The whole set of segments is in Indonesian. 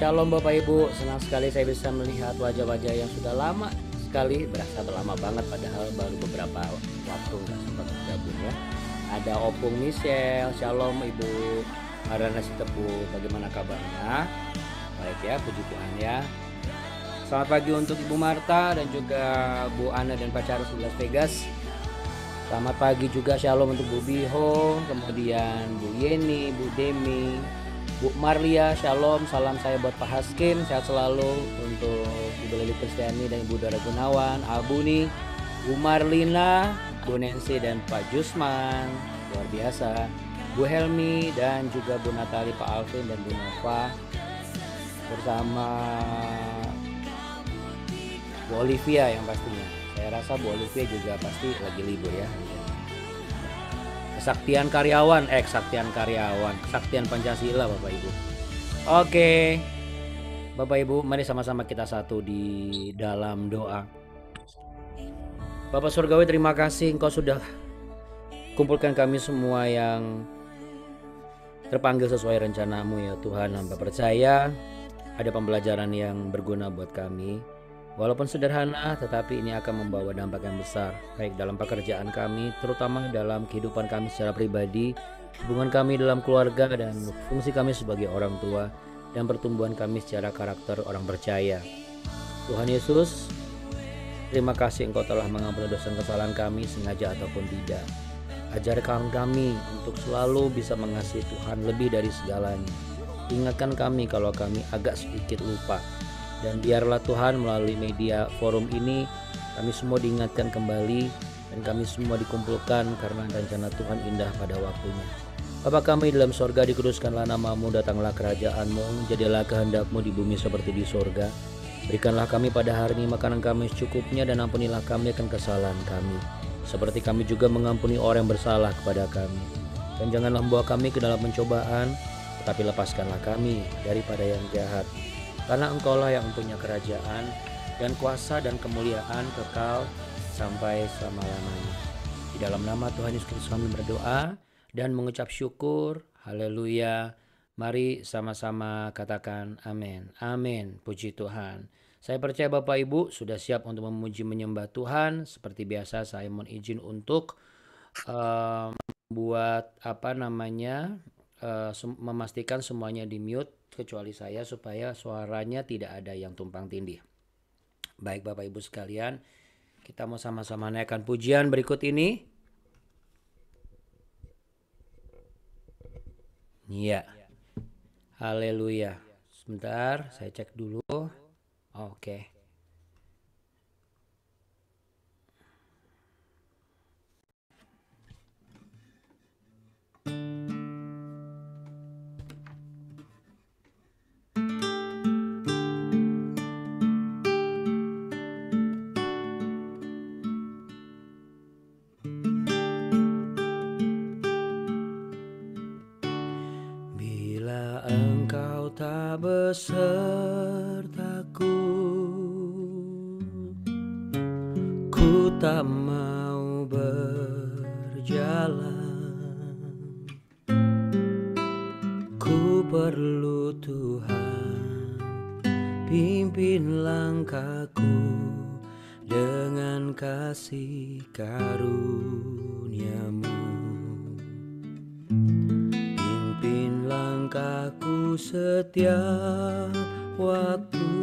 Shalom Bapak Ibu, senang sekali saya bisa melihat wajah-wajah yang sudah lama sekali, berasa lama banget padahal baru beberapa waktu nggak sempat bergabung ya. Ada Opung Michelle, Shalom Ibu Marana Sitepu, bagaimana kabarnya? Baik ya, puji Tuhan ya. Selamat pagi untuk Ibu Marta dan juga Bu Ana dan Pak Charles di Las Vegas. Selamat pagi juga Shalom untuk Bu Biho, kemudian Bu Yeni, Bu Demi, Bu Marlia, Shalom, salam saya buat Pak Haskim, sehat selalu untuk Ibu Lili Kristiani dan Ibu Dara Gunawan, Albuni, Bu Marlina, Bu Nancy dan Pak Jusman, luar biasa, Bu Helmi dan juga Bu Natali, Pak Alvin dan Bu Nova, bersama Bu Olivia yang pastinya. Saya rasa Bu Olivia juga pasti lagi libur ya. Kesaktian Kesaktian Pancasila Bapak Ibu. Oke. Bapak Ibu, mari sama-sama kita satu di dalam doa. Bapak Surgawi, terima kasih Engkau sudah kumpulkan kami semua yang terpanggil sesuai rencanamu ya Tuhan. Hamba percaya ada pembelajaran yang berguna buat kami. Walaupun sederhana, tetapi ini akan membawa dampak yang besar, baik dalam pekerjaan kami, terutama dalam kehidupan kami secara pribadi, hubungan kami dalam keluarga, dan fungsi kami sebagai orang tua, dan pertumbuhan kami secara karakter orang percaya. Tuhan Yesus, terima kasih Engkau telah mengampuni dosa kesalahan kami, sengaja ataupun tidak. Ajarkan kami untuk selalu bisa mengasihi Tuhan lebih dari segalanya. Ingatkan kami kalau kami agak sedikit lupa. Dan biarlah Tuhan melalui media forum ini kami semua diingatkan kembali dan kami semua dikumpulkan karena rencana Tuhan indah pada waktunya. Bapa kami dalam sorga, dikuduskanlah namamu, datanglah kerajaanmu, jadilah kehendakmu di bumi seperti di sorga. Berikanlah kami pada hari ini makanan kami secukupnya, dan ampunilah kami akan kesalahan kami, seperti kami juga mengampuni orang yang bersalah kepada kami. Dan janganlah membawa kami ke dalam pencobaan, tetapi lepaskanlah kami daripada yang jahat. Karena Engkaulah yang mempunyai kerajaan dan kuasa dan kemuliaan kekal sampai selama-lamanya. Di dalam nama Tuhan Yesus Kristus kami berdoa dan mengucap syukur. Haleluya. Mari sama-sama katakan amin. Amin. Puji Tuhan. Saya percaya Bapak Ibu sudah siap untuk memuji menyembah Tuhan. Seperti biasa saya mohon izin untuk memastikan semuanya di mute kecuali saya, supaya suaranya tidak ada yang tumpang tindih. Baik Bapak Ibu sekalian, kita mau sama-sama naikkan pujian berikut ini. Iya. Haleluya. Sebentar, saya cek dulu. Oke. Tak besertaku, ku tak mau berjalan. Ku perlu Tuhan, pimpin langkahku dengan kasih karunia-Mu. Pimpin langkahku setiap waktu,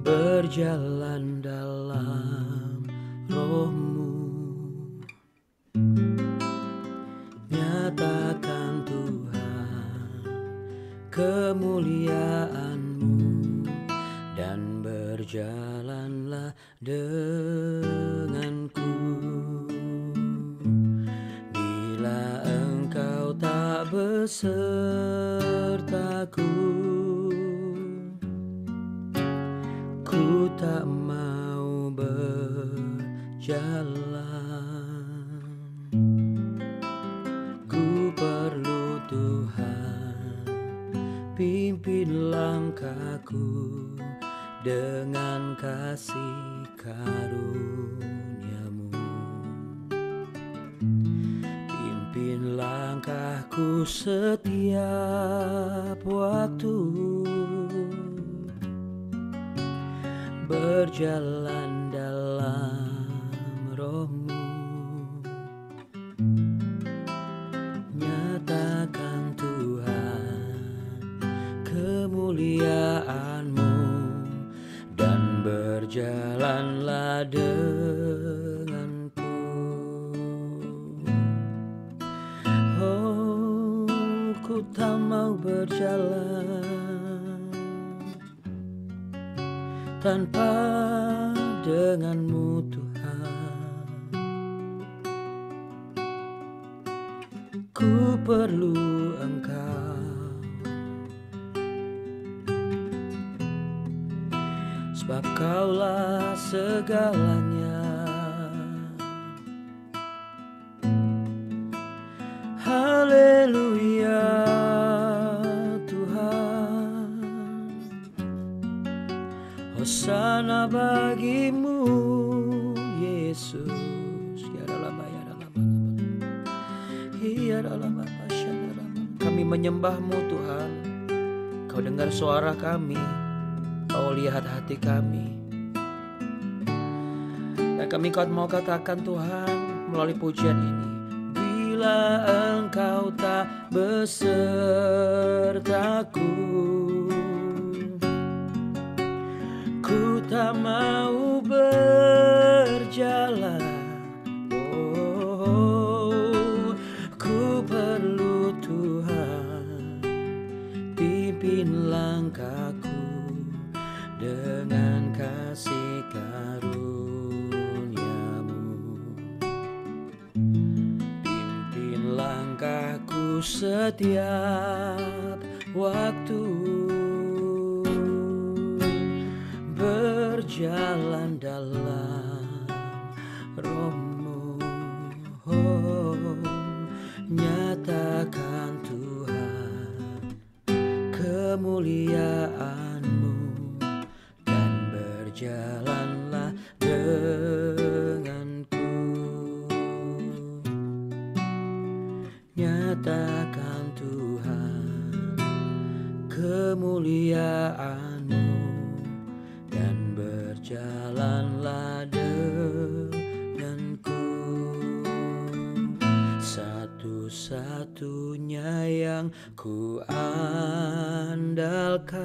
berjalan dalam Roh-Mu. Nyatakan Tuhan kemuliaan-Mu, dan berjalanlah denganku. Tak besertaku, ku tak mau berjalan. Ku perlu Tuhan, pimpin langkahku dengan kasih karunia-Mu. Pimpin langkahku Ku setiap waktu berjalan dalam Roh-Mu, nyatakan Tuhan kemuliaan-Mu, dan berjalanlah denganku. Oh, ku tak mau berjalan tanpa dengan-Mu Tuhan. Ku perlu Engkau, sebab Kaulah segalanya. Haleluya Tuhan, Hosana bagimu Yesus. Kami menyembah-Mu Tuhan. Kau dengar suara kami, Kau lihat hati kami, dan kami Kau mau katakan Tuhan melalui pujian ini, bila Engkau tak besertaku, ku tak mau berjalan. Oh, ku perlu Tuhan, pimpin langkahku dengan kasih karunia-Mu. Pimpin langkahku setiap waktu, berjalan dalam Roh-Mu. Oh, nyatakan Tuhan kemuliaan-Mu, dan berjalanlah denganku. Nyatakan Tuhan kemuliaan-Mu, dan berjalanlah denganku. Satu-satunya yang ku andalkan,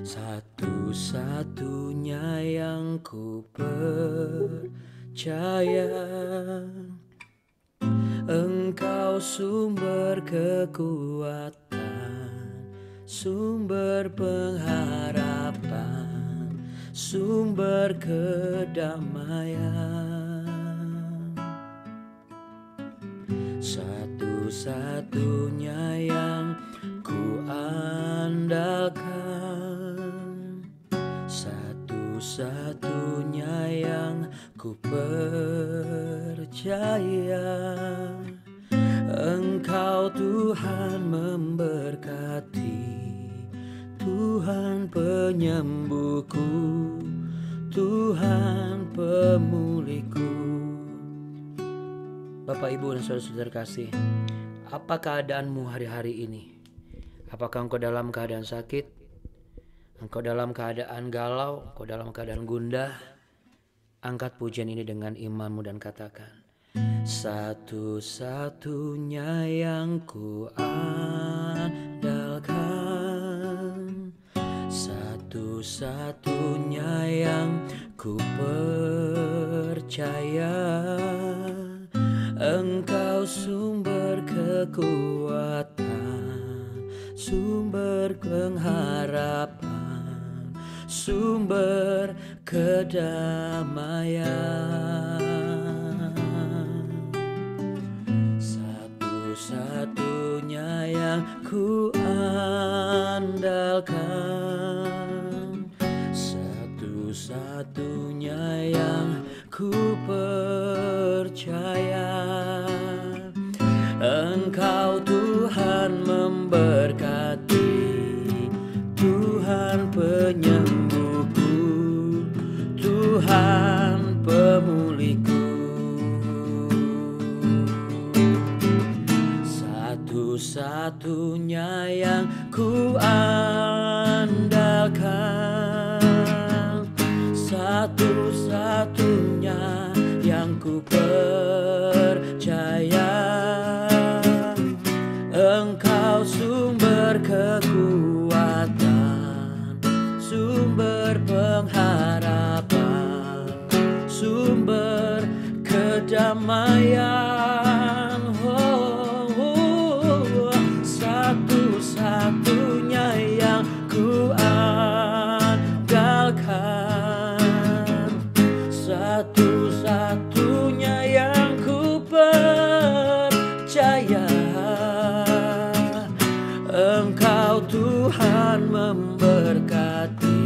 satu-satunya yang ku percaya, Engkau sumber kekuatan, sumber pengharapan, sumber kedamaian. Satu-satunya yang ku andalkan, satu-satunya yang ku percaya, Engkau Tuhan memberkati, Tuhan penyembuhku, Tuhan pemulihku. Bapak, Ibu, dan saudara-saudara kasih, apa keadaanmu hari-hari ini? Apakah engkau dalam keadaan sakit? Engkau dalam keadaan galau? Engkau dalam keadaan gundah? Angkat pujian ini dengan imanmu dan katakan, satu-satunya yang ku andalkan, satu-satunya yang ku percaya, Engkau sumber kekuatan, sumber pengharapan, sumber kedamaian. Satu-satunya yang ku andalkan, satu-satunya yang ku percaya, Engkau Tuhan memberkati, Tuhan penyembuhku, Tuhan pemulihku. satu-satunya yang ku andalkan, satu-satunya yang ku percaya. Engkau sumber kekuatan, sumber pengharapan, sumber kedamaian. Satu-satunya yang ku andalkan, satu-satunya yang ku percaya. Engkau Tuhan memberkati,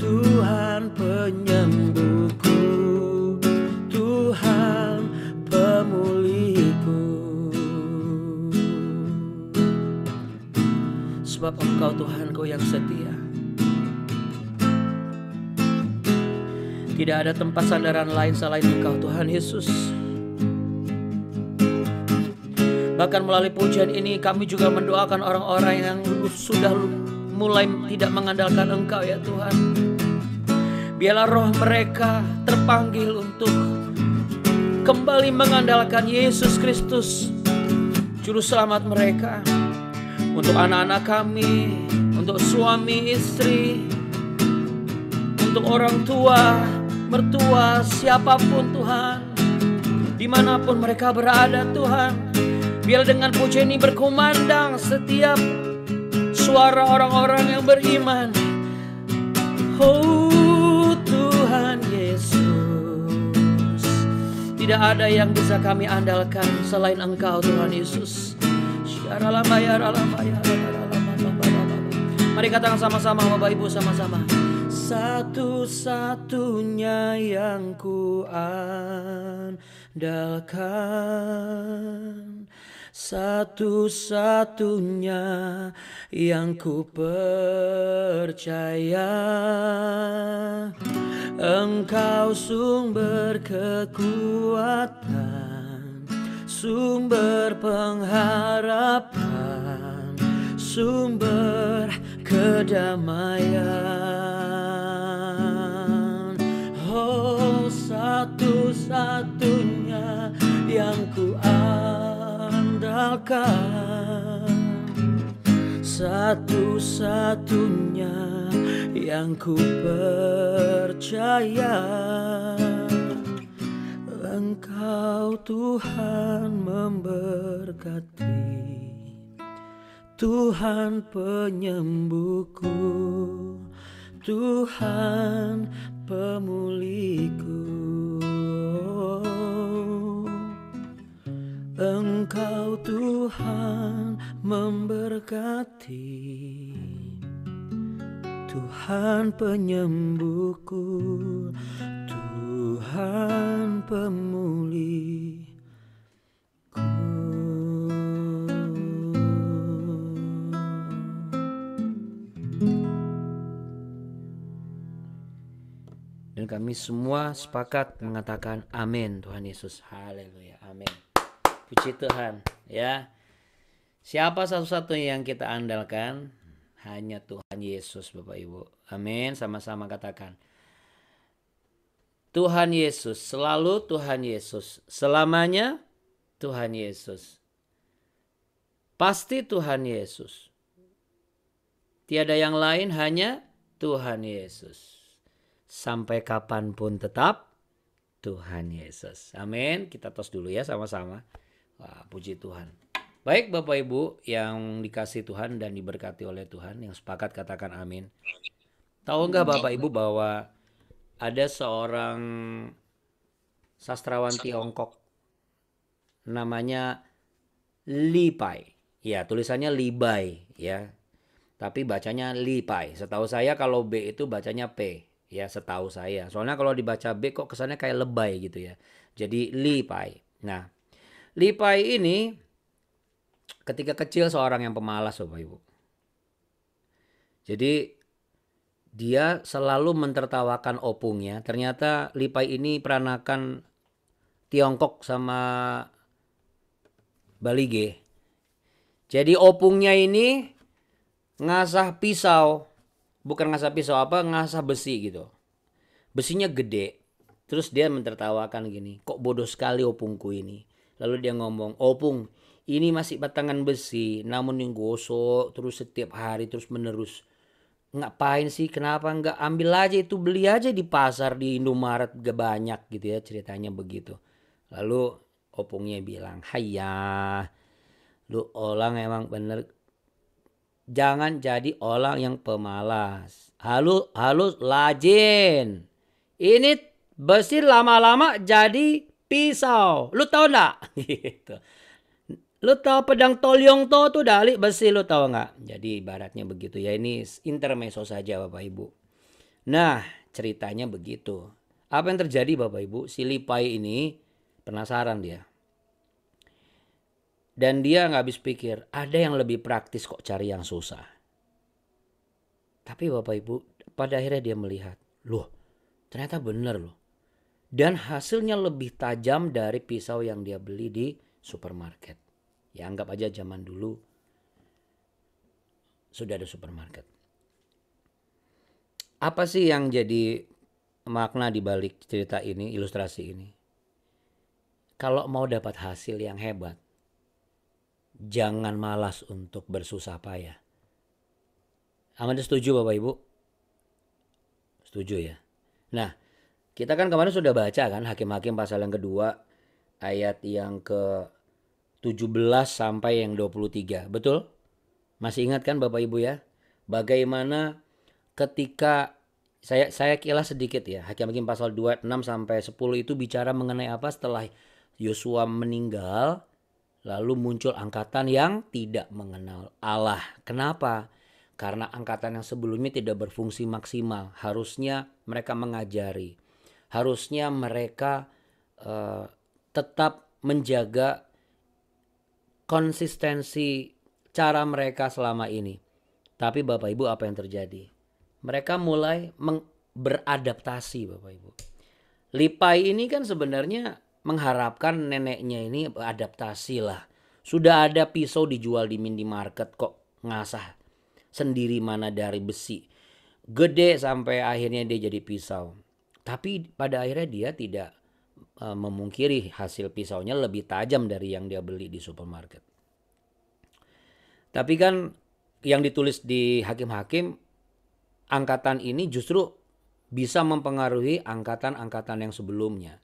Tuhan penyembuhku, Tuhan pemulihku. Sebab Engkau Tuhanku yang setia. Tidak ada tempat sandaran lain selain Engkau Tuhan Yesus. Bahkan melalui pujian ini kami juga mendoakan orang-orang yang sudah mulai tidak mengandalkan Engkau ya Tuhan. Biarlah roh mereka terpanggil untuk kembali mengandalkan Yesus Kristus, Juru Selamat mereka. Untuk anak-anak kami, untuk suami istri, untuk orang tua, mertua, siapapun Tuhan, dimanapun mereka berada Tuhan. Biar dengan pujian ini berkumandang setiap suara orang-orang yang beriman. Oh Tuhan Yesus, tidak ada yang bisa kami andalkan selain Engkau Tuhan Yesus. Mari katakan sama-sama Bapak Ibu, sama-sama. Satu-satunya yang ku andalkan, satu-satunya yang ku percaya. Engkau sumber kekuatan, sumber pengharapan, sumber kedamaian. Oh, satu-satunya yang ku andalkan, satu-satunya yang ku percaya. Engkau Tuhan memberkati, Tuhan penyembuhku, Tuhan pemulihku. Engkau Tuhan memberkati, Tuhan penyembuhku, Tuhan pemulihku. Dan kami semua sepakat mengatakan amin. Tuhan Yesus, haleluya, amin. Puji Tuhan ya. Siapa satu-satunya yang kita andalkan? Hanya Tuhan Yesus Bapak Ibu. Amin, sama-sama katakan. Tuhan Yesus, selalu Tuhan Yesus, selamanya Tuhan Yesus. Pasti Tuhan Yesus. Tiada yang lain, hanya Tuhan Yesus. Sampai kapanpun tetap Tuhan Yesus. Amin. Kita tos dulu ya sama-sama. Wah, puji Tuhan. Baik Bapak Ibu yang dikasih Tuhan dan diberkati oleh Tuhan, yang sepakat katakan amin. Tahu enggak Bapak Ibu bahwa ada seorang sastrawan Tiongkok namanya Li Pai. Ya, tulisannya Li Bai ya. Tapi bacanya Li Pai. Setahu saya kalau B itu bacanya P. Ya, setahu saya. Soalnya kalau dibaca B kok kesannya kayak lebay gitu ya. Jadi Li Pai. Nah, Li Pai ini ketika kecil seorang yang pemalas Bapak Ibu. Jadi dia selalu mentertawakan opungnya. Ternyata Li Pai ini peranakan Tiongkok sama Balige. Jadi opungnya ini ngasah pisau, bukan ngasah pisau apa, ngasah besi gitu. Besinya gede. Terus dia mentertawakan gini, kok bodoh sekali opungku ini. Lalu dia ngomong, opung ini masih batangan besi, namun yang gosok terus setiap hari terus menerus. Ngapain sih, kenapa nggak ambil aja itu, beli aja di pasar di Indomaret gak banyak gitu ya, ceritanya begitu. Lalu opungnya bilang, hayya lu orang emang bener, jangan jadi orang yang pemalas. Halus lajin. Ini besi lama-lama jadi pisau. Lu tahu nggak? Gitu. Lu tahu pedang Tolyong to tuh dali besi, lu tahu nggak? Jadi ibaratnya begitu ya. Ini intermezzo saja Bapak Ibu. Nah ceritanya begitu. Apa yang terjadi Bapak Ibu? Si Lipai ini penasaran dia. Dan dia nggak habis pikir, ada yang lebih praktis kok cari yang susah. Tapi Bapak Ibu, pada akhirnya dia melihat, loh ternyata bener loh. Dan hasilnya lebih tajam dari pisau yang dia beli di supermarket. Ya anggap aja zaman dulu sudah ada supermarket. Apa sih yang jadi makna di balik cerita ini, ilustrasi ini? Kalau mau dapat hasil yang hebat, jangan malas untuk bersusah payah. Anda setuju Bapak Ibu? Setuju ya? Nah, kita kan kemarin sudah baca kan Hakim-Hakim pasal yang kedua ayat yang ke 17 sampai yang 23. Betul? Masih ingat kan Bapak Ibu ya? Bagaimana ketika saya kilas sedikit ya. Hakim-Hakim pasal 26 sampai 10 itu bicara mengenai apa setelah Yosua meninggal, lalu muncul angkatan yang tidak mengenal Allah. Kenapa? Karena angkatan yang sebelumnya tidak berfungsi maksimal. Harusnya mereka mengajari. Harusnya mereka tetap menjaga konsistensi cara mereka selama ini. Tapi Bapak Ibu apa yang terjadi? Mereka mulai beradaptasi Bapak Ibu. Lipai ini kan sebenarnya mengharapkan neneknya ini beradaptasi lah. Sudah ada pisau dijual di minimarket kok ngasah sendiri mana dari besi. Gede sampai akhirnya dia jadi pisau. Tapi pada akhirnya dia tidak memungkiri hasil pisaunya lebih tajam dari yang dia beli di supermarket. Tapi kan yang ditulis di Hakim-Hakim, angkatan ini justru bisa mempengaruhi angkatan-angkatan yang sebelumnya.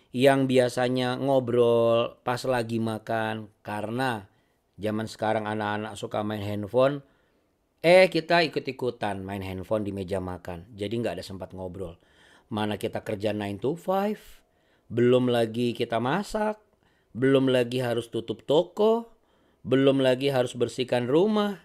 Yang biasanya ngobrol pas lagi makan, karena zaman sekarang anak-anak suka main handphone. Kita ikut-ikutan main handphone di meja makan. Jadi nggak ada sempat ngobrol. Mana kita kerja 9 to 5, belum lagi kita masak, belum lagi harus tutup toko, belum lagi harus bersihkan rumah.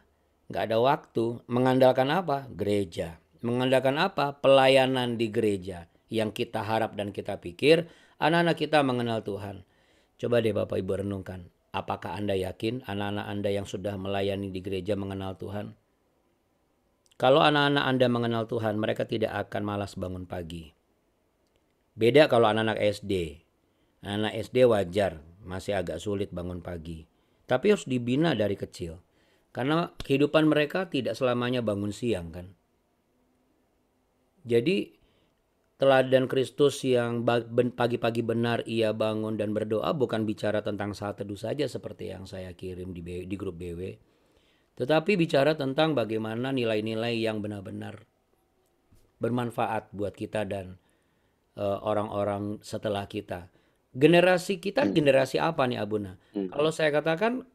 Nggak ada waktu. Mengandalkan apa? Gereja. Mengandalkan apa? Pelayanan di gereja. Yang kita harap dan kita pikir anak-anak kita mengenal Tuhan. Coba deh Bapak Ibu renungkan. Apakah Anda yakin anak-anak Anda yang sudah melayani di gereja mengenal Tuhan? Kalau anak-anak Anda mengenal Tuhan, mereka tidak akan malas bangun pagi. Beda kalau anak-anak SD. Anak SD wajar, masih agak sulit bangun pagi. Tapi harus dibina dari kecil. Karena kehidupan mereka tidak selamanya bangun siang kan. Jadi teladan Kristus yang pagi-pagi benar ia bangun dan berdoa bukan bicara tentang saat teduh saja seperti yang saya kirim di grup BW. Tetapi bicara tentang bagaimana nilai-nilai yang benar-benar bermanfaat buat kita dan orang-orang setelah kita. Generasi kita generasi apa nih Abuna? Kalau saya katakan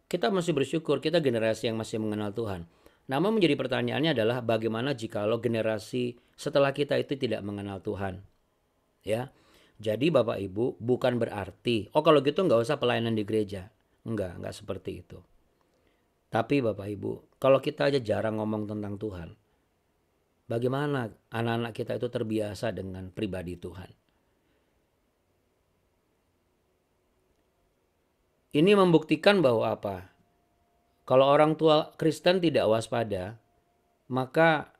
kita masih bersyukur kita generasi yang masih mengenal Tuhan. Namun menjadi pertanyaannya adalah bagaimana jikalau generasi setelah kita itu tidak mengenal Tuhan. Ya. Jadi Bapak Ibu bukan berarti kalau gitu nggak usah pelayanan di gereja. Enggak seperti itu. Tapi Bapak Ibu, kalau kita aja jarang ngomong tentang Tuhan, bagaimana anak-anak kita itu terbiasa dengan pribadi Tuhan? Ini membuktikan bahwa apa? Kalau orang tua Kristen tidak waspada, maka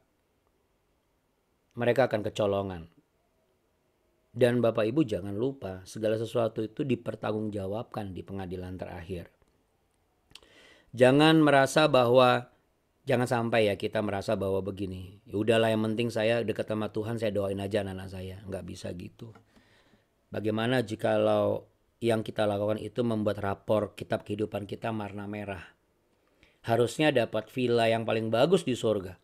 mereka akan kecolongan. Dan Bapak Ibu jangan lupa segala sesuatu itu dipertanggungjawabkan di pengadilan terakhir. Jangan merasa bahwa jangan sampai ya kita merasa bahwa begini, ya udahlah yang penting saya dekat sama Tuhan, saya doain aja anak-anak saya. Nggak bisa gitu. Bagaimana jikalau yang kita lakukan itu membuat rapor kitab kehidupan kita warna merah? Harusnya dapat villa yang paling bagus di surga.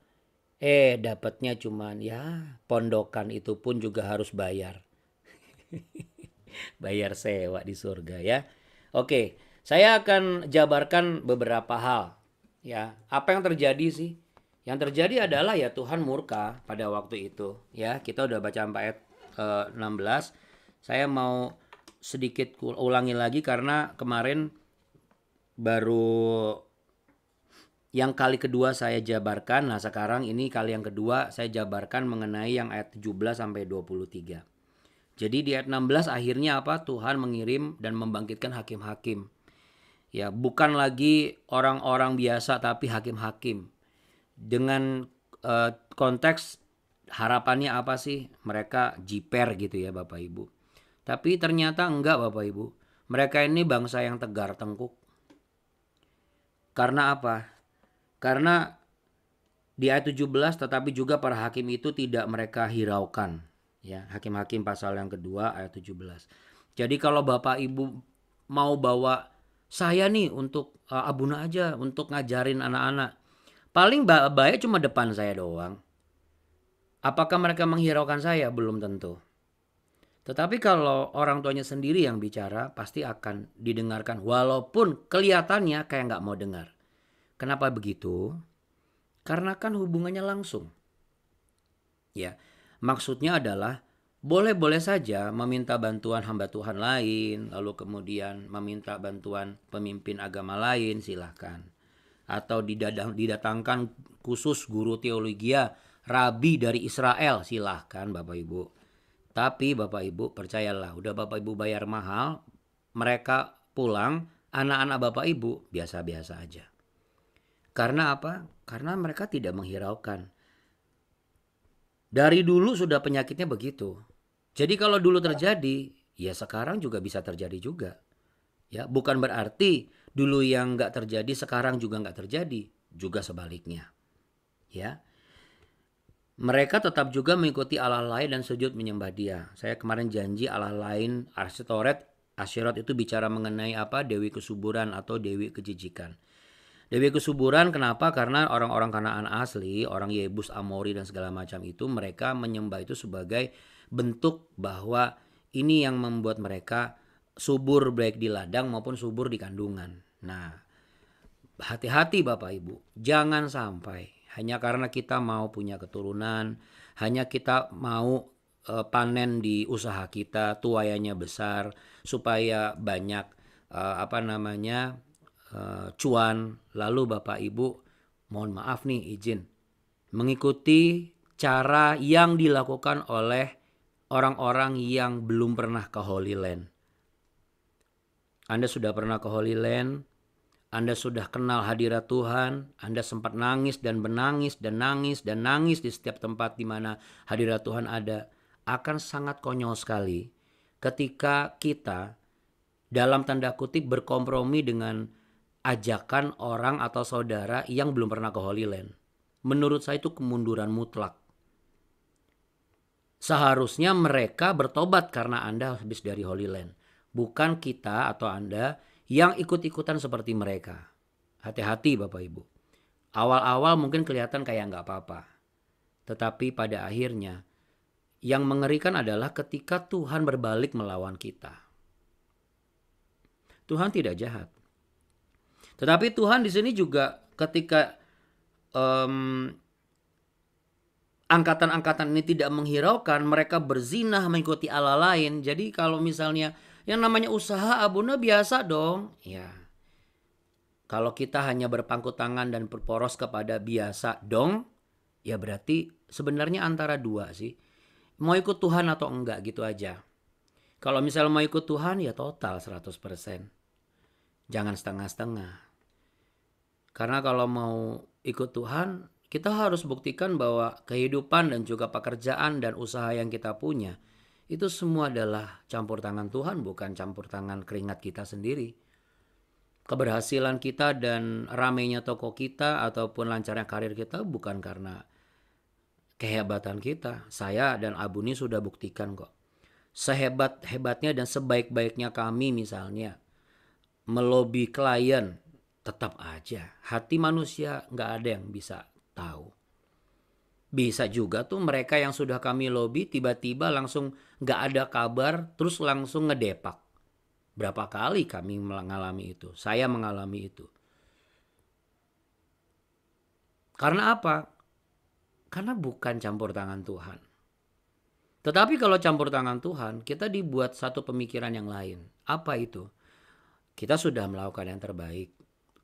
Dapatnya cuman ya pondokan, itu pun juga harus bayar. Bayar sewa di surga ya. Oke, saya akan jabarkan beberapa hal. Ya, apa yang terjadi sih? Yang terjadi adalah ya Tuhan murka pada waktu itu. Ya, kita udah baca sampai ayat 16. Saya mau sedikit ulangi lagi karena kemarin baru yang kali kedua saya jabarkan. Nah, sekarang ini kali yang kedua saya jabarkan mengenai yang ayat 17 sampai 23. Jadi di ayat 16 akhirnya apa? Tuhan mengirim dan membangkitkan hakim-hakim. Ya, bukan lagi orang-orang biasa tapi hakim-hakim. Dengan konteks harapannya apa sih? Mereka jiper gitu ya Bapak Ibu. Tapi ternyata enggak Bapak Ibu. Mereka ini bangsa yang tegar tengkuk. Karena apa? Karena di ayat 17 tetapi juga para hakim itu tidak mereka hiraukan. Ya, Hakim-hakim pasal yang kedua ayat 17. Jadi kalau Bapak Ibu mau bawa saya nih untuk Abuna aja untuk ngajarin anak-anak, paling baik cuma depan saya doang. Apakah mereka menghiraukan saya? Belum tentu. Tetapi kalau orang tuanya sendiri yang bicara, pasti akan didengarkan walaupun kelihatannya kayak nggak mau dengar. Kenapa begitu? Karena kan hubungannya langsung. Ya, maksudnya adalah boleh-boleh saja meminta bantuan hamba Tuhan lain, lalu kemudian meminta bantuan pemimpin agama lain, silahkan. Atau didatangkan khusus guru teologia, rabi dari Israel, silahkan Bapak Ibu. Tapi Bapak Ibu percayalah, udah Bapak Ibu bayar mahal, mereka pulang, anak-anak Bapak Ibu biasa-biasa aja. Karena apa? Karena mereka tidak menghiraukan. Dari dulu sudah penyakitnya begitu. Jadi kalau dulu terjadi, ya sekarang juga bisa terjadi juga. Ya, bukan berarti dulu yang nggak terjadi sekarang juga nggak terjadi, juga sebaliknya. Ya, mereka tetap juga mengikuti Allah lain dan sujud menyembah Dia. Saya kemarin janji Allah lain, Asyerot itu bicara mengenai apa? Dewi kesuburan atau dewi kejijikan. Dewi kesuburan kenapa? Karena orang-orang Kanaan asli, orang Yebus, Amori dan segala macam itu, mereka menyembah itu sebagai bentuk bahwa ini yang membuat mereka subur baik di ladang maupun subur di kandungan. Nah, hati-hati Bapak Ibu, jangan sampai hanya karena kita mau punya keturunan, hanya kita mau panen di usaha kita, tuaiannya besar supaya banyak cuan, lalu Bapak Ibu mohon maaf nih izin mengikuti cara yang dilakukan oleh orang-orang yang belum pernah ke Holy Land. Anda sudah pernah ke Holy Land, Anda sudah kenal hadirat Tuhan, Anda sempat nangis dan menangis dan nangis dan nangis di setiap tempat di mana hadirat Tuhan ada. Akan sangat konyol sekali ketika kita dalam tanda kutip berkompromi dengan ajakan orang atau saudara yang belum pernah ke Holy Land. Menurut saya itu kemunduran mutlak. Seharusnya mereka bertobat karena Anda habis dari Holy Land. Bukan kita atau Anda yang ikut-ikutan seperti mereka. Hati-hati Bapak Ibu. Awal-awal mungkin kelihatan kayak nggak apa-apa. Tetapi pada akhirnya yang mengerikan adalah ketika Tuhan berbalik melawan kita. Tuhan tidak jahat. Tetapi Tuhan di sini juga ketika angkatan-angkatan ini tidak menghiraukan, mereka berzinah mengikuti Allah lain. Jadi kalau misalnya yang namanya usaha Abuna biasa dong. Ya. Kalau kita hanya berpangku tangan dan berporos kepada biasa dong, ya berarti sebenarnya antara dua sih. Mau ikut Tuhan atau enggak gitu aja. Kalau misalnya mau ikut Tuhan ya total 100%. Jangan setengah-setengah. Karena kalau mau ikut Tuhan, kita harus buktikan bahwa kehidupan dan juga pekerjaan dan usaha yang kita punya, itu semua adalah campur tangan Tuhan, bukan campur tangan keringat kita sendiri. Keberhasilan kita dan ramainya toko kita ataupun lancarnya karir kita bukan karena kehebatan kita. Saya dan Abu ini sudah buktikan kok. Sehebat-hebatnya dan sebaik-baiknya kami misalnya melobi klien, tetap aja hati manusia nggak ada yang bisa tahu. Bisa juga tuh mereka yang sudah kami lobi tiba-tiba langsung nggak ada kabar terus langsung ngedepak. Berapa kali kami mengalami itu, saya mengalami itu. Karena apa? Karena bukan campur tangan Tuhan. Tetapi kalau campur tangan Tuhan, kita dibuat satu pemikiran yang lain. Apa itu? Kita sudah melakukan yang terbaik.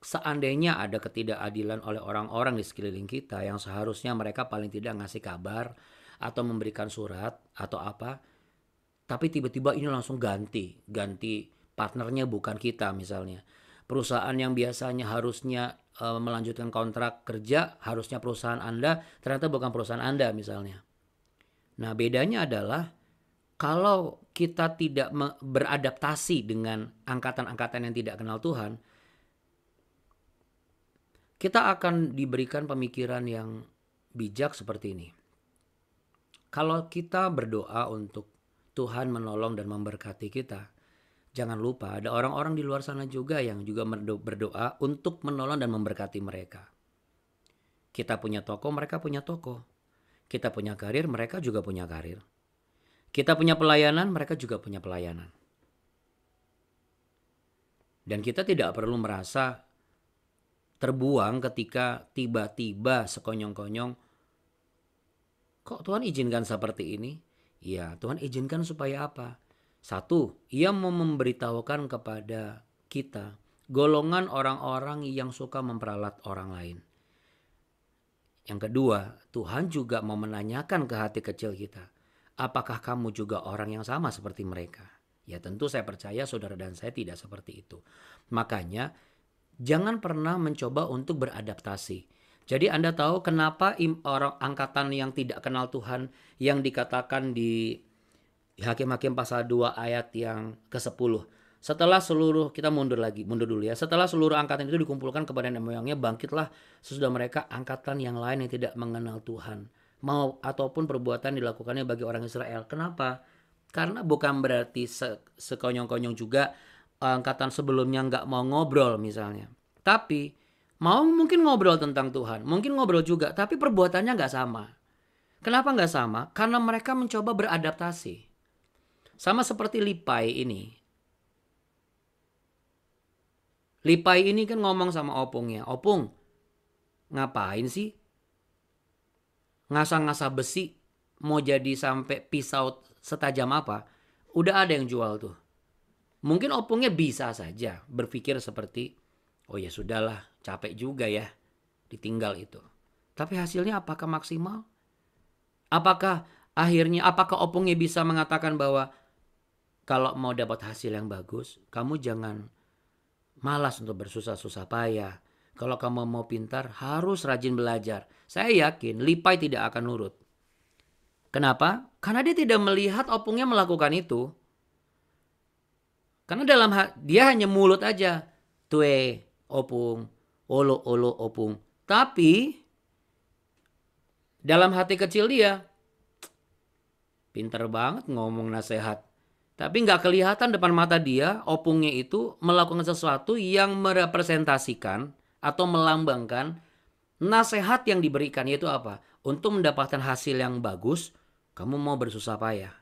Seandainya ada ketidakadilan oleh orang-orang di sekeliling kita yang seharusnya mereka paling tidak ngasih kabar atau memberikan surat atau apa, tapi tiba-tiba ini langsung ganti partnernya bukan kita misalnya. Perusahaan yang biasanya harusnya melanjutkan kontrak kerja, harusnya perusahaan Anda, ternyata bukan perusahaan Anda misalnya. Nah, bedanya adalah kalau kita tidak beradaptasi dengan angkatan-angkatan yang tidak kenal Tuhan, kita akan diberikan pemikiran yang bijak seperti ini. Kalau kita berdoa untuk Tuhan menolong dan memberkati kita, jangan lupa ada orang-orang di luar sana juga yang juga berdoa untuk menolong dan memberkati mereka. Kita punya toko, mereka punya toko. Kita punya karir, mereka juga punya karir. Kita punya pelayanan, mereka juga punya pelayanan. Dan kita tidak perlu merasa terbuang ketika tiba-tiba sekonyong-konyong, kok Tuhan izinkan seperti ini? Ya, Tuhan izinkan supaya apa? Satu, Ia mau memberitahukan kepada kita golongan orang-orang yang suka memperalat orang lain. Yang kedua, Tuhan juga mau menanyakan ke hati kecil kita, apakah kamu juga orang yang sama seperti mereka? Ya tentu saya percaya saudara dan saya tidak seperti itu. Makanya jangan pernah mencoba untuk beradaptasi. Jadi Anda tahu kenapa orang angkatan yang tidak kenal Tuhan yang dikatakan di Hakim-Hakim pasal 2 ayat yang ke-10. Setelah seluruh, kita mundur dulu ya. Setelah seluruh angkatan itu dikumpulkan kepada nenek moyangnya, bangkitlah sesudah mereka angkatan yang lain yang tidak mengenal Tuhan. Mau ataupun perbuatan dilakukannya bagi orang Israel. Kenapa? Karena bukan berarti sekonyong-konyong juga angkatan sebelumnya nggak mau ngobrol misalnya. Tapi mau mungkin ngobrol tentang Tuhan, mungkin ngobrol juga, tapi perbuatannya nggak sama. Kenapa nggak sama? Karena mereka mencoba beradaptasi. Sama seperti Lipai ini. Lipai ini kan ngomong sama opungnya, Opung, ngapain sih? Ngasah-ngasah besi, mau jadi sampai pisau setajam apa? Udah ada yang jual tuh. Mungkin opungnya bisa saja berpikir seperti, oh ya sudahlah, capek juga ya ditinggal itu. Tapi hasilnya apakah maksimal? Apakah opungnya bisa mengatakan bahwa kalau mau dapat hasil yang bagus, kamu jangan malas untuk bersusah-susah payah. Kalau kamu mau pintar, harus rajin belajar. Saya yakin Lipai tidak akan nurut. Kenapa? Karena dia tidak melihat opungnya melakukan itu. Karena dia hanya mulut aja. Tue, opung, olo, opung. Tapi dalam hati kecil dia, pintar banget ngomong nasihat. Tapi nggak kelihatan depan mata dia, opungnya itu melakukan sesuatu yang merepresentasikan atau melambangkan nasihat yang diberikan, yaitu apa? Untuk mendapatkan hasil yang bagus, kamu mau bersusah payah.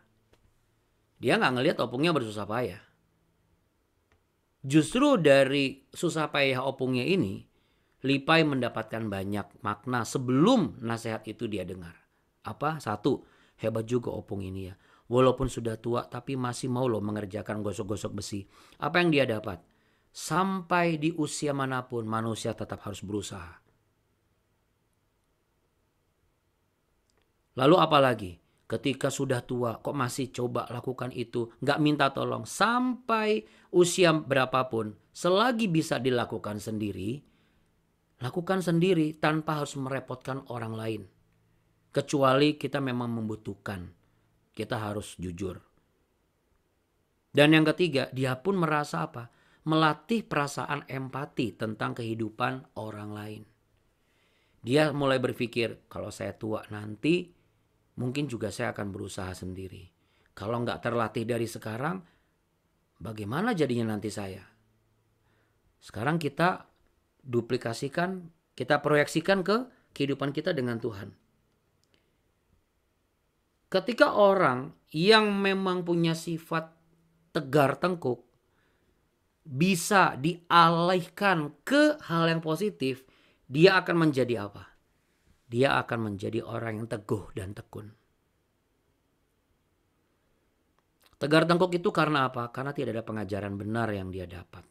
Dia nggak ngelihat opungnya bersusah payah. Justru dari susah payah opungnya ini, Lipai mendapatkan banyak makna sebelum nasihat itu dia dengar. Apa? Satu, hebat juga opung ini ya. Walaupun sudah tua tapi masih mau loh mengerjakan gosok-gosok besi. Apa yang dia dapat? Sampai di usia manapun manusia tetap harus berusaha. Lalu apa lagi? Ketika sudah tua kok masih coba lakukan itu, gak minta tolong. Sampai usia berapapun, selagi bisa dilakukan sendiri, lakukan sendiri tanpa harus merepotkan orang lain. Kecuali kita memang membutuhkan, kita harus jujur. Dan yang ketiga, dia pun merasa apa? melatih perasaan empati tentang kehidupan orang lain. Dia mulai berpikir, kalau saya tua nanti mungkin juga saya akan berusaha sendiri. Kalau nggak terlatih dari sekarang, bagaimana jadinya nanti saya? Sekarang kita duplikasikan, kita proyeksikan ke kehidupan kita dengan Tuhan. Ketika orang yang memang punya sifat tegar tengkuk bisa dialihkan ke hal yang positif, dia akan menjadi apa? Dia akan menjadi orang yang teguh dan tekun. Tegar tengkuk itu karena apa? Karena tidak ada pengajaran benar yang dia dapat.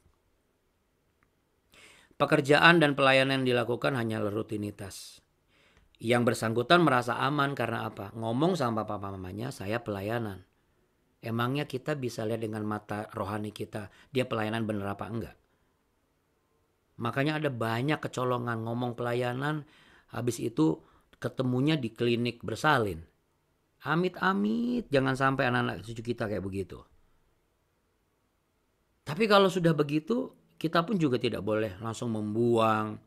Pekerjaan dan pelayanan yang dilakukan hanyalah rutinitas. Yang bersangkutan merasa aman karena apa? Ngomong sama papa mamanya, saya pelayanan. Emangnya kita bisa lihat dengan mata rohani kita, dia pelayanan bener apa enggak? Makanya ada banyak kecolongan ngomong pelayanan, habis itu ketemunya di klinik bersalin. Amit-amit, jangan sampai anak-anak cucu kita kayak begitu. Tapi kalau sudah begitu, kita pun juga tidak boleh langsung membuang.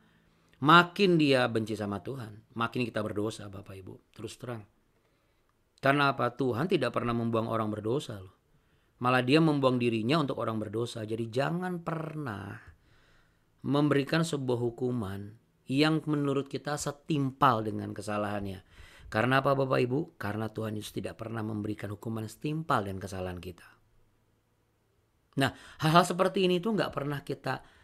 Makin dia benci sama Tuhan, makin kita berdosa Bapak Ibu, terus terang. Karena apa? Tuhan tidak pernah membuang orang berdosa loh. Malah dia membuang dirinya untuk orang berdosa. Jadi jangan pernah memberikan sebuah hukuman yang menurut kita setimpal dengan kesalahannya. Karena apa Bapak Ibu? Karena Tuhan Yesus tidak pernah memberikan hukuman setimpal dengan kesalahan kita. Nah, hal-hal seperti ini tuh gak pernah kita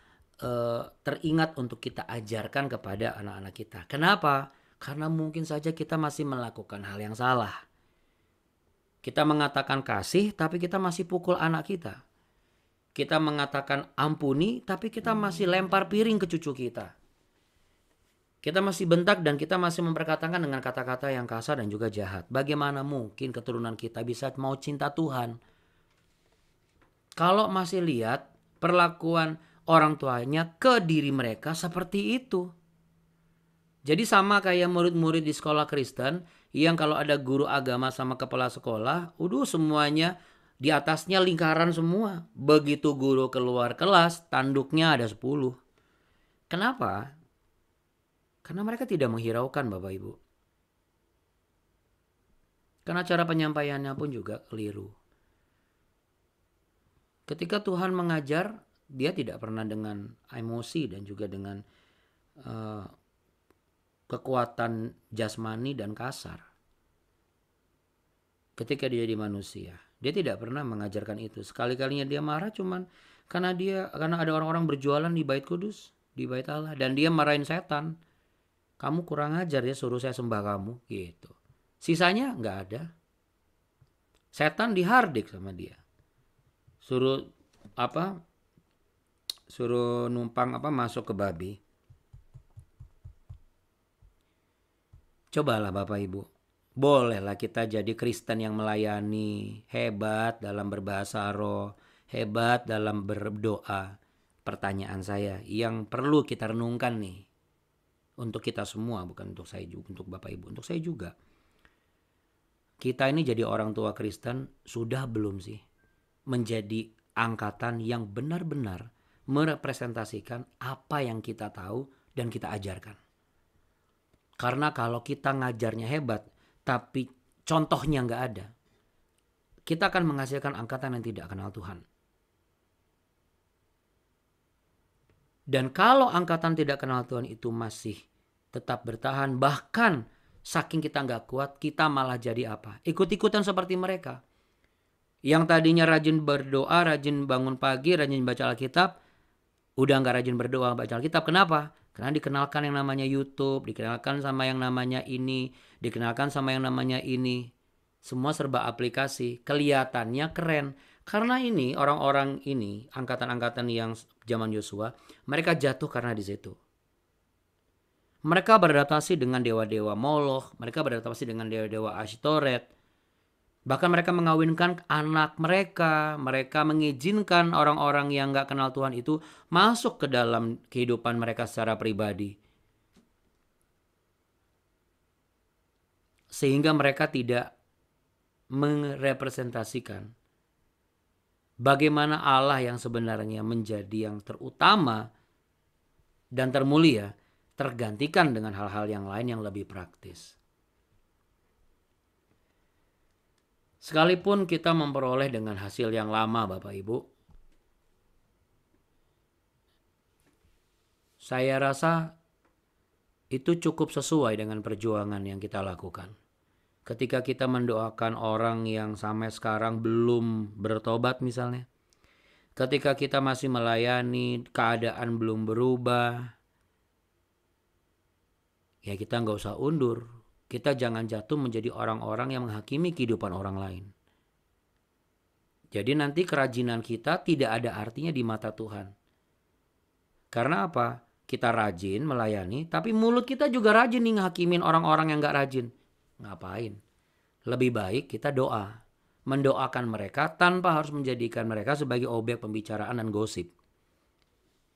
teringat untuk kita ajarkan kepada anak-anak kita. Kenapa? Karena mungkin saja kita masih melakukan hal yang salah. Kita mengatakan kasih tapi kita masih pukul anak kita. Kita mengatakan ampuni tapi kita masih lempar piring ke cucu kita. Kita masih bentak dan kita masih memperkatakan dengan kata-kata yang kasar dan juga jahat. Bagaimana mungkin keturunan kita bisa mau cinta Tuhan? Kalau masih lihat perlakuan orang tuanya ke diri mereka seperti itu. Jadi sama kayak murid-murid di sekolah Kristen yang kalau ada guru agama sama kepala sekolah, semuanya di atasnya lingkaran semua. Begitu guru keluar kelas, tanduknya ada 10. Kenapa? Karena mereka tidak menghiraukan Bapak Ibu. Karena cara penyampaiannya pun juga keliru. Ketika Tuhan mengajar, dia tidak pernah dengan emosi dan juga dengan kekuatan jasmani dan kasar. Ketika dia jadi manusia, dia tidak pernah mengajarkan itu. Sekali-kalinya dia marah cuman karena ada orang-orang berjualan di Bait Kudus, di Bait Allah, dan dia marahin setan. Kamu kurang ajar ya, suruh saya sembah kamu gitu. Sisanya nggak ada. Setan dihardik sama dia. Suruh numpang masuk ke babi. Cobalah Bapak Ibu. Bolehlah kita jadi Kristen yang melayani, hebat dalam berbahasa roh, hebat dalam berdoa. Pertanyaan saya yang perlu kita renungkan nih. Untuk kita semua, bukan untuk saya juga, untuk Bapak Ibu, untuk saya juga. Kita ini jadi orang tua Kristen sudah belum sih menjadi angkatan yang benar-benar merepresentasikan apa yang kita tahu dan kita ajarkan. Karena kalau kita ngajarnya hebat tapi contohnya nggak ada, kita akan menghasilkan angkatan yang tidak kenal Tuhan. Dan kalau angkatan tidak kenal Tuhan itu masih tetap bertahan, bahkan saking kita nggak kuat, kita malah jadi apa? Ikut-ikutan seperti mereka. Yang tadinya rajin berdoa, rajin bangun pagi, rajin baca Alkitab, udah nggak rajin berdoa, baca Alkitab. Kenapa? Karena dikenalkan yang namanya YouTube, dikenalkan sama yang namanya ini, dikenalkan sama yang namanya ini. Semua serba aplikasi, kelihatannya keren. Karena ini orang-orang ini, angkatan-angkatan yang zaman Yosua, mereka jatuh karena di situ. Mereka beradaptasi dengan dewa-dewa Moloch, mereka beradaptasi dengan dewa-dewa Ashtoret. Bahkan mereka mengawinkan anak mereka. Mereka mengizinkan orang-orang yang gak kenal Tuhan itu masuk ke dalam kehidupan mereka secara pribadi. Sehingga mereka tidak merepresentasikan bagaimana Allah yang sebenarnya menjadi yang terutama dan termulia tergantikan dengan hal-hal yang lain yang lebih praktis. Sekalipun kita memperoleh dengan hasil yang lama, Bapak Ibu, saya rasa itu cukup sesuai dengan perjuangan yang kita lakukan. Ketika kita mendoakan orang yang sampai sekarang belum bertobat misalnya, ketika kita masih melayani, keadaan belum berubah, ya kita nggak usah undur. Kita jangan jatuh menjadi orang-orang yang menghakimi kehidupan orang lain. Jadi nanti kerajinan kita tidak ada artinya di mata Tuhan. Karena apa? Kita rajin melayani, tapi mulut kita juga rajin nih ngehakimin orang-orang yang gak rajin. Ngapain? Lebih baik kita doa. Mendoakan mereka tanpa harus menjadikan mereka sebagai objek pembicaraan dan gosip.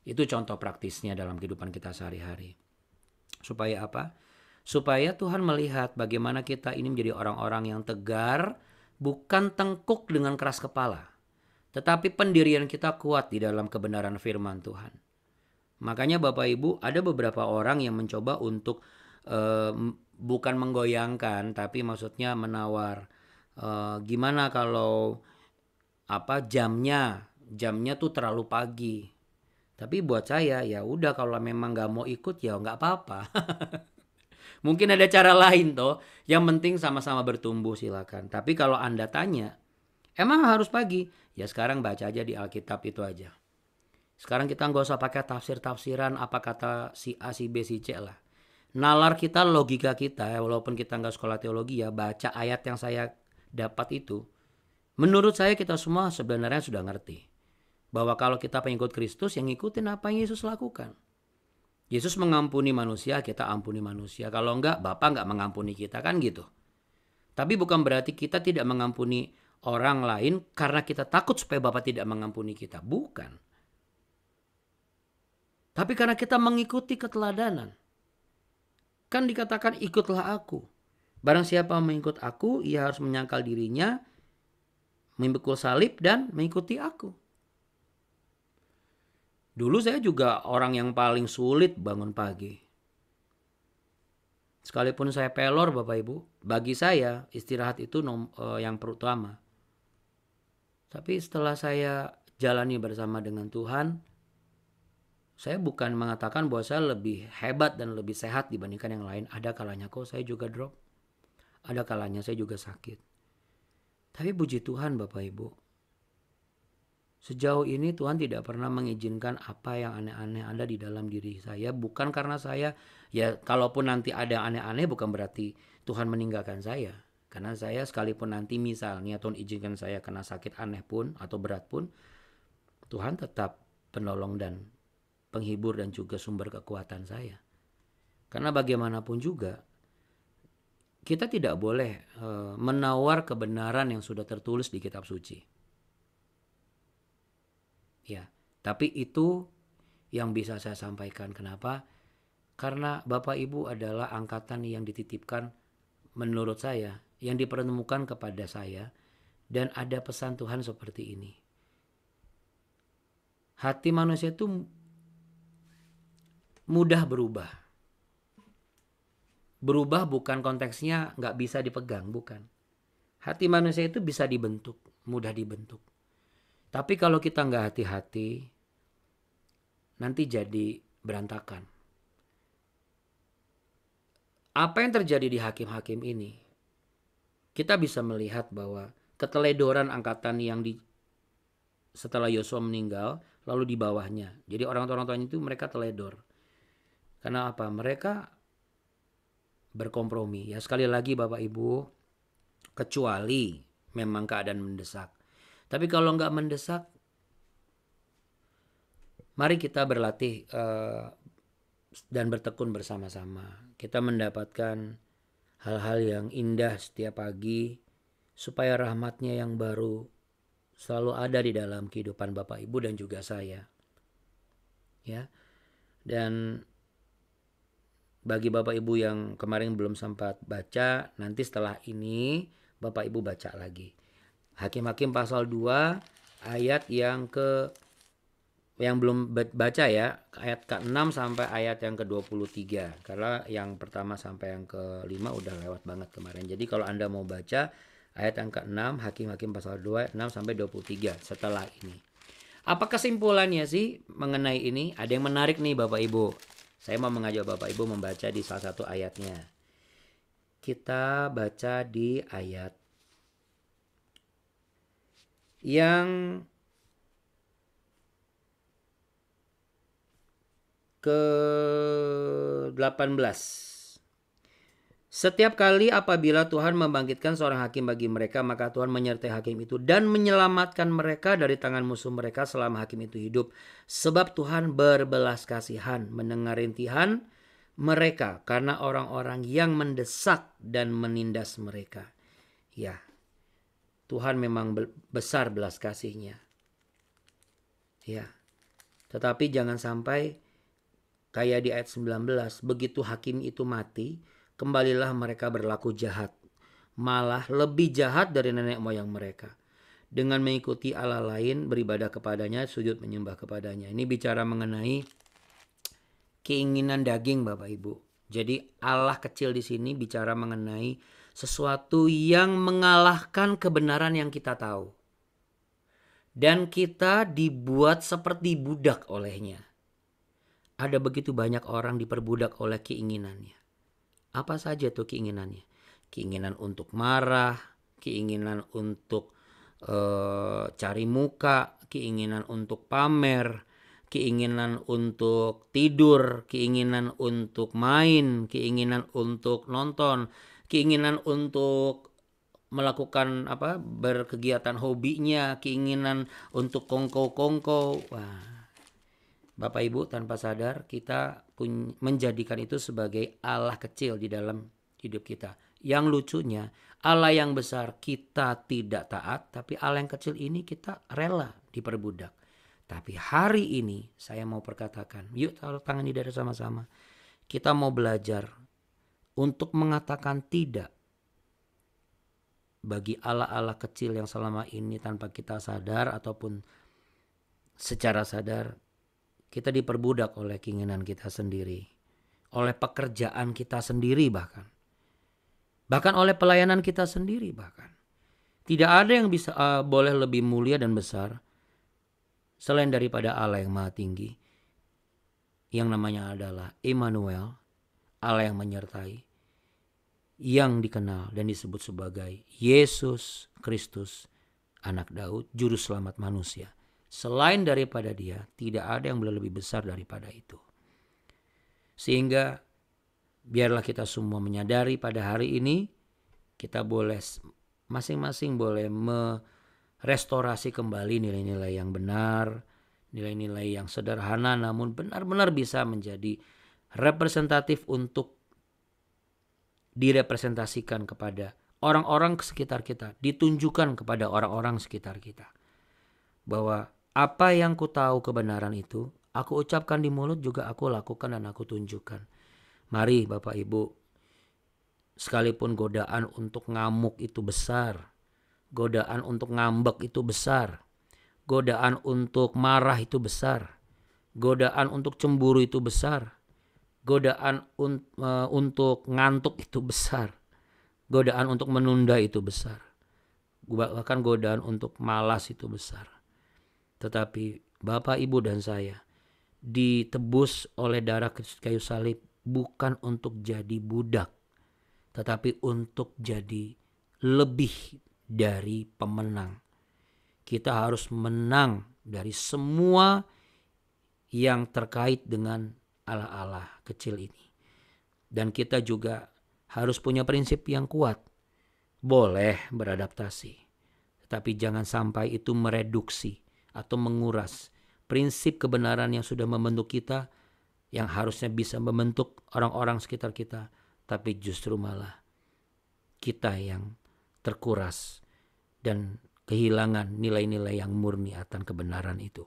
Itu contoh praktisnya dalam kehidupan kita sehari-hari. Supaya apa? Supaya Tuhan melihat bagaimana kita ini menjadi orang-orang yang tegar, bukan tengkuk dengan keras kepala. Tetapi pendirian kita kuat di dalam kebenaran firman Tuhan. Makanya Bapak Ibu, ada beberapa orang yang mencoba untuk bukan menggoyangkan, tapi maksudnya menawar. Gimana kalau jamnya tuh terlalu pagi. Tapi buat saya ya udah, kalau memang nggak mau ikut ya nggak apa-apa. Mungkin ada cara lain toh. Yang penting sama-sama bertumbuh, silakan. Tapi kalau Anda tanya, emang harus pagi? Ya sekarang baca aja di Alkitab itu aja. Sekarang kita nggak usah pakai tafsir-tafsiran apa kata si A, si B, si C lah. Nalar kita, logika kita, walaupun kita nggak sekolah teologi ya, baca ayat yang saya dapat itu. Menurut saya kita semua sebenarnya sudah ngerti. Bahwa kalau kita pengikut Kristus, yang ngikutin apa yang Yesus lakukan. Yesus mengampuni manusia, kita ampuni manusia. Kalau enggak, Bapa enggak mengampuni kita, kan gitu. Tapi bukan berarti kita tidak mengampuni orang lain karena kita takut supaya Bapa tidak mengampuni kita. Bukan. Tapi karena kita mengikuti keteladanan. Kan dikatakan ikutlah aku. Barang siapa mengikut aku, ia harus menyangkal dirinya, memikul salib dan mengikuti aku. Dulu saya juga orang yang paling sulit bangun pagi. Sekalipun saya pelor Bapak Ibu, bagi saya istirahat itu yang pertama. Tapi setelah saya jalani bersama dengan Tuhan, saya bukan mengatakan bahwa saya lebih hebat dan lebih sehat dibandingkan yang lain. Ada kalanya kok saya juga drop. Ada kalanya saya juga sakit. Tapi puji Tuhan Bapak Ibu, sejauh ini Tuhan tidak pernah mengizinkan apa yang aneh-aneh ada di dalam diri saya. Bukan karena saya, ya kalaupun nanti ada aneh-aneh bukan berarti Tuhan meninggalkan saya. Karena saya sekalipun nanti misalnya Tuhan izinkan saya kena sakit aneh pun atau berat pun, Tuhan tetap penolong dan penghibur dan juga sumber kekuatan saya. Karena bagaimanapun juga, kita tidak boleh menawar kebenaran yang sudah tertulis di kitab suci. Ya, tapi itu yang bisa saya sampaikan. Kenapa? Karena Bapak Ibu adalah angkatan yang dititipkan menurut saya, yang dipertemukan kepada saya, dan ada pesan Tuhan seperti ini. Hati manusia itu mudah berubah. Berubah bukan konteksnya nggak bisa dipegang, bukan. Hati manusia itu bisa dibentuk, mudah dibentuk. Tapi kalau kita nggak hati-hati, nanti jadi berantakan. Apa yang terjadi di hakim-hakim ini, kita bisa melihat bahwa keteledoran angkatan yang setelah Yosua meninggal, lalu di bawahnya. Jadi orang-orang tuanya itu mereka teledor. Karena apa? Mereka berkompromi. Ya sekali lagi Bapak Ibu, kecuali memang keadaan mendesak. Tapi kalau nggak mendesak, mari kita berlatih dan bertekun bersama-sama. Kita mendapatkan hal-hal yang indah setiap pagi, supaya rahmat-Nya yang baru selalu ada di dalam kehidupan Bapak Ibu dan juga saya. Ya. Dan bagi Bapak Ibu yang kemarin belum sempat baca, nanti setelah ini Bapak Ibu baca lagi. Hakim-hakim pasal 2 ayat yang belum baca ya, ayat ke-6 sampai ayat yang ke-23. Karena yang pertama sampai yang ke-5 udah lewat banget kemarin. Jadi kalau Anda mau baca ayat yang ke-6, Hakim-Hakim pasal 2, 6 sampai 23 setelah ini. Apa kesimpulannya sih mengenai ini? Ada yang menarik nih Bapak Ibu. Saya mau mengajak Bapak Ibu membaca di salah satu ayatnya. Kita baca di ayat yang ke-18. Setiap kali apabila Tuhan membangkitkan seorang hakim bagi mereka, maka Tuhan menyertai hakim itu dan menyelamatkan mereka dari tangan musuh mereka selama hakim itu hidup. Sebab Tuhan berbelas kasihan mendengar rintihan mereka karena orang-orang yang mendesak dan menindas mereka. Ya, Tuhan memang besar belas kasihnya. Ya, tetapi jangan sampai kayak di ayat 19, begitu hakim itu mati, kembalilah mereka berlaku jahat. Malah lebih jahat dari nenek moyang mereka. Dengan mengikuti Allah lain, beribadah kepadanya, sujud menyembah kepadanya. Ini bicara mengenai keinginan daging Bapak Ibu. Jadi Allah kecil di sini bicara mengenai sesuatu yang mengalahkan kebenaran yang kita tahu. Dan kita dibuat seperti budak olehnya. Ada begitu banyak orang diperbudak oleh keinginannya. Apa saja tuh keinginannya? Keinginan untuk marah, keinginan untuk cari muka, keinginan untuk pamer, keinginan untuk tidur, keinginan untuk main, keinginan untuk nonton, keinginan untuk melakukan berkegiatan hobinya, keinginan untuk kongko-kongko. Wah, Bapak Ibu, tanpa sadar kita menjadikan itu sebagai Allah kecil di dalam hidup kita. Yang lucunya, Allah yang besar kita tidak taat, tapi Allah yang kecil ini kita rela diperbudak. Tapi hari ini saya mau perkatakan, yuk taruh tangan di dada sama-sama. Kita mau belajar untuk mengatakan tidak bagi Allah-Allah kecil yang selama ini tanpa kita sadar ataupun secara sadar kita diperbudak oleh keinginan kita sendiri, oleh pekerjaan kita sendiri bahkan oleh pelayanan kita sendiri bahkan. Tidak ada yang bisa boleh lebih mulia dan besar selain daripada Allah yang Maha Tinggi, yang namanya adalah Immanuel, Allah yang menyertai, yang dikenal dan disebut sebagai Yesus Kristus, Anak Daud, Juru Selamat manusia. Selain daripada Dia, tidak ada yang boleh lebih besar daripada itu. Sehingga biarlah kita semua menyadari pada hari ini, kita boleh masing-masing boleh merestorasi kembali nilai-nilai yang benar, nilai-nilai yang sederhana namun benar-benar bisa menjadi representatif untuk direpresentasikan kepada orang-orang sekitar kita, ditunjukkan kepada orang-orang sekitar kita. Bahwa apa yang ku tahu kebenaran itu, aku ucapkan di mulut juga aku lakukan dan aku tunjukkan. Mari Bapak Ibu, sekalipun godaan untuk ngamuk itu besar, godaan untuk ngambek itu besar, godaan untuk marah itu besar, godaan untuk cemburu itu besar, godaan untuk ngantuk itu besar, godaan untuk menunda itu besar, bahkan godaan untuk malas itu besar. Tetapi Bapak, Ibu, dan saya ditebus oleh darah kayu salib bukan untuk jadi budak, tetapi untuk jadi lebih dari pemenang. Kita harus menang dari semua yang terkait dengan Allah-Allah kecil ini. Dan kita juga harus punya prinsip yang kuat. Boleh beradaptasi, tetapi jangan sampai itu mereduksi atau menguras prinsip kebenaran yang sudah membentuk kita, yang harusnya bisa membentuk orang-orang sekitar kita, tapi justru malah kita yang terkuras dan kehilangan nilai-nilai yang murni akan kebenaran itu.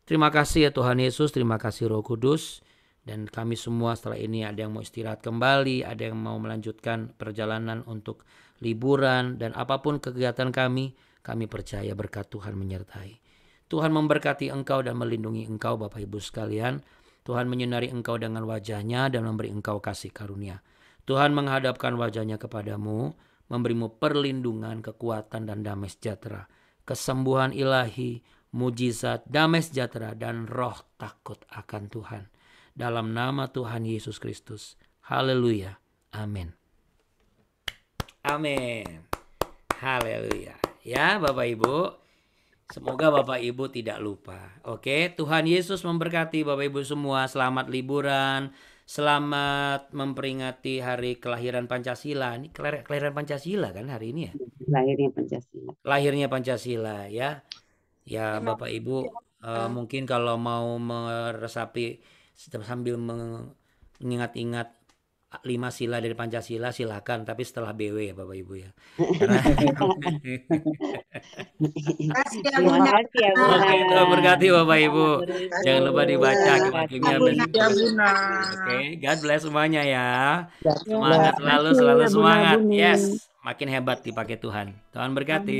Terima kasih ya Tuhan Yesus, terima kasih Roh Kudus. Dan kami semua setelah ini ada yang mau istirahat kembali, ada yang mau melanjutkan perjalanan untuk liburan, dan apapun kegiatan kami Kami percaya berkat Tuhan menyertai. Tuhan memberkati engkau dan melindungi engkau Bapak Ibu sekalian. Tuhan menyinari engkau dengan wajah-Nya dan memberi engkau kasih karunia. Tuhan menghadapkan wajah-Nya kepadamu, memberimu perlindungan, kekuatan dan damai sejahtera. Kesembuhan ilahi, mujizat, damai sejahtera dan roh takut akan Tuhan. Dalam nama Tuhan Yesus Kristus. Haleluya. Amin. Amin. Haleluya. Ya Bapak Ibu. Semoga Bapak Ibu tidak lupa. Oke, Tuhan Yesus memberkati Bapak Ibu semua. Selamat liburan. Selamat memperingati hari kelahiran Pancasila. Ini kelahiran Pancasila kan hari ini ya? Lahirnya Pancasila. Lahirnya Pancasila ya. Ya Bapak Ibu mungkin kalau mau meresapi sambil mengingat-ingat 5 sila dari Pancasila silakan, tapi setelah BW ya Bapak Ibu ya. Karena Terima kasih ya Bunda. Oke, Tuhan berkati Bapak Ibu. Jangan lupa dibaca hakimnya. Oke, God bless semuanya ya. Semangat selalu semangat. Yes, makin hebat dipakai Tuhan. Tuhan berkati.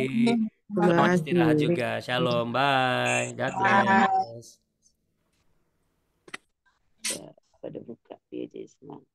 Selamat istirahat juga. Shalom, bye. God bless. Pada buka dia jadi semangat.